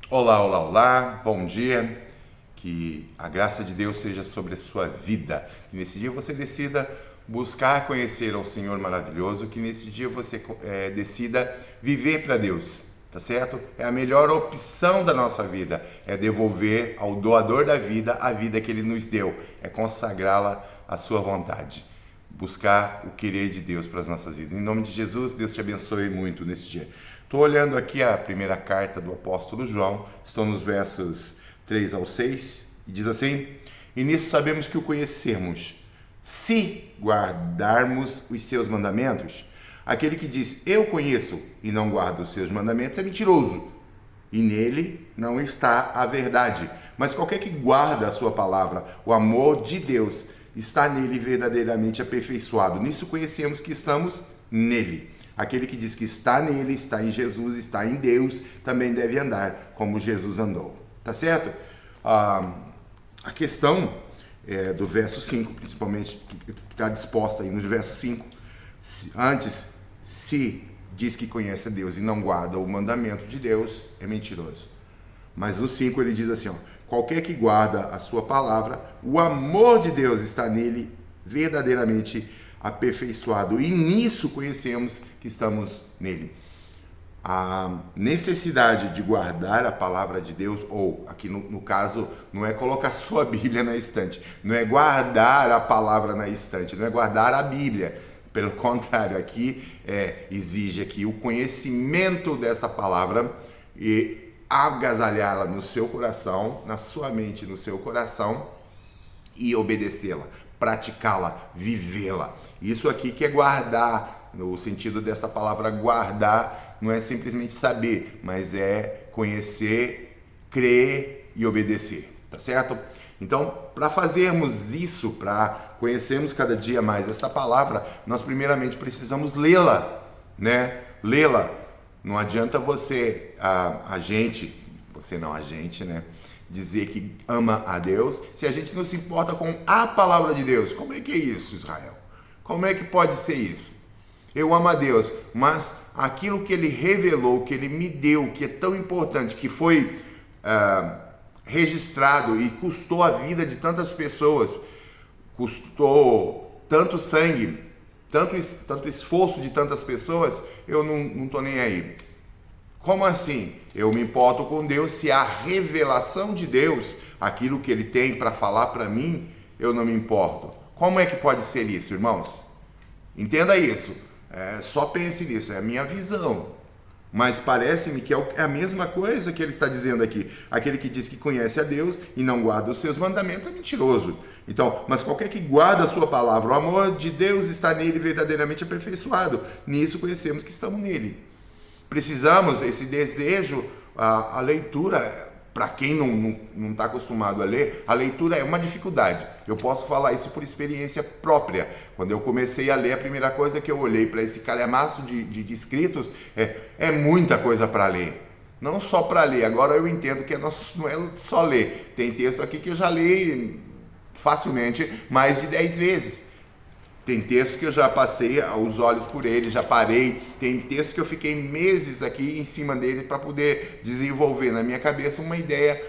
Olá, olá, olá, bom dia, que a graça de Deus seja sobre a sua vida, que nesse dia você decida buscar conhecer ao Senhor maravilhoso, que nesse dia você decida viver para Deus, tá certo? É a melhor opção da nossa vida, é devolver ao doador da vida a vida que Ele nos deu, é consagrá-la à sua vontade, buscar o querer de Deus para as nossas vidas. Em nome de Jesus, Deus te abençoe muito nesse dia. Estou olhando aqui a primeira carta do apóstolo João, estou nos versos 3 ao 6, e diz assim: E nisso sabemos que o conhecemos, se guardarmos os seus mandamentos. Aquele que diz, eu conheço, e não guarda os seus mandamentos, é mentiroso, e nele não está a verdade. Mas qualquer que guarda a sua palavra, o amor de Deus está nele verdadeiramente aperfeiçoado. Nisso conhecemos que estamos nele. Aquele que diz que está nele, está em Jesus, está em Deus, também deve andar como Jesus andou. Tá certo? A questão do verso 5, principalmente, que está disposta aí no verso 5, antes, se diz que conhece a Deus e não guarda o mandamento de Deus, é mentiroso. Mas no 5 ele diz assim, ó, qualquer que guarda a sua palavra, o amor de Deus está nele verdadeiramente aperfeiçoado. E nisso conhecemos que estamos nele. A necessidade de guardar a palavra de Deus, ou aqui no caso, não é colocar sua Bíblia na estante, não é guardar a palavra na estante, não é guardar a Bíblia. Pelo contrário, aqui exige aqui o conhecimento dessa palavra e agasalhá-la no seu coração, na sua mente, no seu coração, e obedecê-la, praticá-la, vivê-la. Isso aqui que é guardar, no sentido dessa palavra guardar, não é simplesmente saber, mas é conhecer, crer e obedecer, tá certo? Então, para fazermos isso, para conhecermos cada dia mais essa palavra, nós primeiramente precisamos lê-la, né? Lê-la. Não adianta você, a gente, né? Dizer que ama a Deus, se a gente não se importa com a palavra de Deus. Como é que é isso, Israel? Como é que pode ser isso? Eu amo a Deus, mas aquilo que Ele revelou, que Ele me deu, que é tão importante, que foi registrado e custou a vida de tantas pessoas, custou tanto sangue, tanto esforço de tantas pessoas, eu não estou nem aí. Como assim? Eu me importo com Deus se a revelação de Deus, aquilo que Ele tem para falar para mim, eu não me importo. Como é que pode ser isso, irmãos? Entenda isso. Só pense nisso, é a minha visão. Mas parece-me que é a mesma coisa que ele está dizendo aqui. Aquele que diz que conhece a Deus e não guarda os seus mandamentos é mentiroso. Então, mas qualquer que guarda a sua palavra, o amor de Deus está nele verdadeiramente aperfeiçoado. Nisso conhecemos que estamos nele. Precisamos, esse desejo, a leitura, para quem não está acostumado a ler, a leitura é uma dificuldade. Eu posso falar isso por experiência própria. Quando eu comecei a ler, a primeira coisa que eu olhei para esse calhamaço de escritos é muita coisa para ler. Não só para ler, agora eu entendo que não é só ler. Tem texto aqui que eu já li facilmente mais de 10 vezes. Tem textos que eu já passei os olhos por ele, já parei. Tem textos que eu fiquei meses aqui em cima dele para poder desenvolver na minha cabeça uma ideia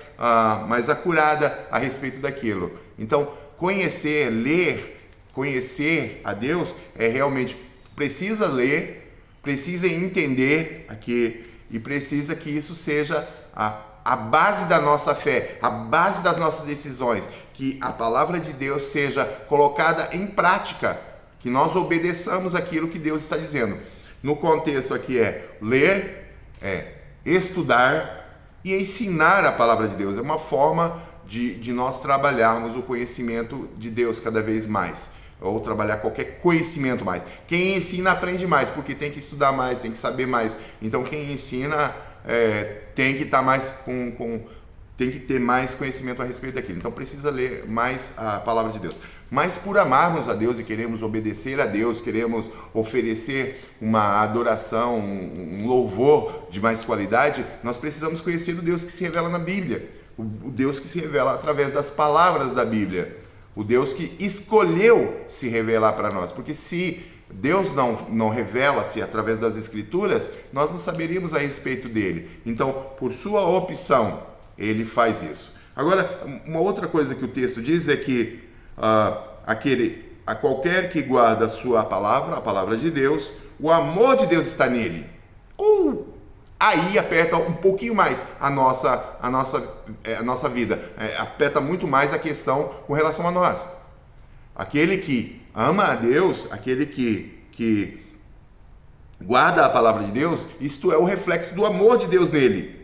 mais acurada a respeito daquilo. Então, conhecer a Deus realmente precisa ler, precisa entender aqui e precisa que isso seja a base da nossa fé, a base das nossas decisões, que a palavra de Deus seja colocada em prática, que nós obedeçamos aquilo que Deus está dizendo. No contexto aqui ler, estudar e ensinar a palavra de Deus. É uma forma de nós trabalharmos o conhecimento de Deus cada vez mais, ou trabalhar qualquer conhecimento mais. Quem ensina aprende mais, porque tem que estudar mais, tem que saber mais. Então quem ensina tem que estar mais tem que ter mais conhecimento a respeito daquilo. Então precisa ler mais a palavra de Deus. Mas por amarmos a Deus e queremos obedecer a Deus, queremos oferecer uma adoração, um louvor de mais qualidade, nós precisamos conhecer o Deus que se revela na Bíblia, o Deus que se revela através das palavras da Bíblia, o Deus que escolheu se revelar para nós. Porque se Deus não revela-se através das Escrituras, nós não saberíamos a respeito dele. Então, por sua opção, ele faz isso. Agora, uma outra coisa que o texto diz é que a qualquer que guarda a palavra de Deus, o amor de Deus está nele. Aí aperta um pouquinho mais a nossa vida. Aperta muito mais a questão com relação a nós. Aquele que ama a Deus, aquele que guarda a palavra de Deus, isto é o reflexo do amor de Deus nele.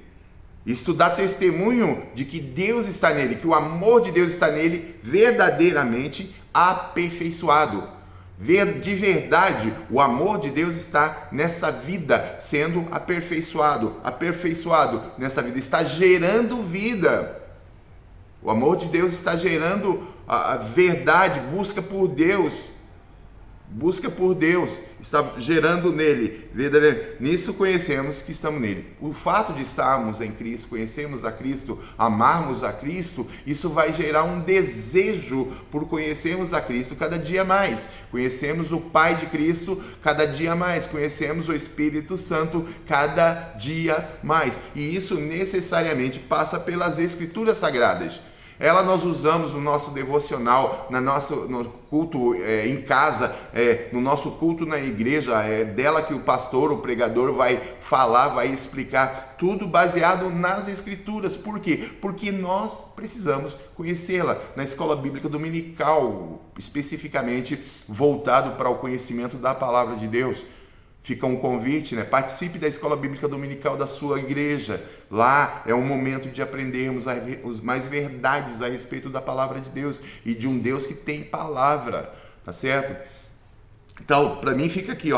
Isto dá testemunho de que Deus está nele, que o amor de Deus está nele verdadeiramente aperfeiçoado. De verdade, o amor de Deus está nessa vida sendo aperfeiçoado nessa vida, está gerando vida. O amor de Deus está gerando a verdade, busca por Deus, está gerando nele. Nisso conhecemos que estamos nele. O fato de estarmos em Cristo, conhecermos a Cristo, amarmos a Cristo, isso vai gerar um desejo por conhecermos a Cristo cada dia mais. Conhecemos o Pai de Cristo cada dia mais, conhecemos o Espírito Santo cada dia mais. E isso necessariamente passa pelas Escrituras Sagradas. Ela nós usamos no nosso devocional, no culto em casa, no nosso culto na igreja. É dela que o pastor, o pregador vai falar, vai explicar, tudo baseado nas Escrituras. Por quê? Porque nós precisamos conhecê-la. Na escola bíblica dominical, especificamente voltado para o conhecimento da palavra de Deus. Fica um convite, Participe da escola bíblica dominical da sua igreja. Lá é um momento de aprendermos mais verdades a respeito da palavra de Deus e de um Deus que tem palavra, tá certo? Então, para mim fica aqui,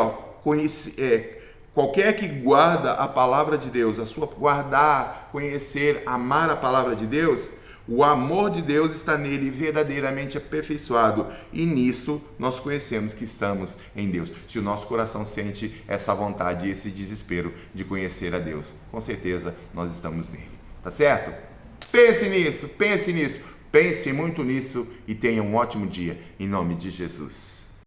qualquer que guarda a palavra de Deus, guardar, conhecer, amar a palavra de Deus, o amor de Deus está nele verdadeiramente aperfeiçoado, e nisso nós conhecemos que estamos em Deus. Se o nosso coração sente essa vontade e esse desespero de conhecer a Deus, com certeza nós estamos nele, tá certo? Pense nisso, pense muito nisso e tenha um ótimo dia, em nome de Jesus.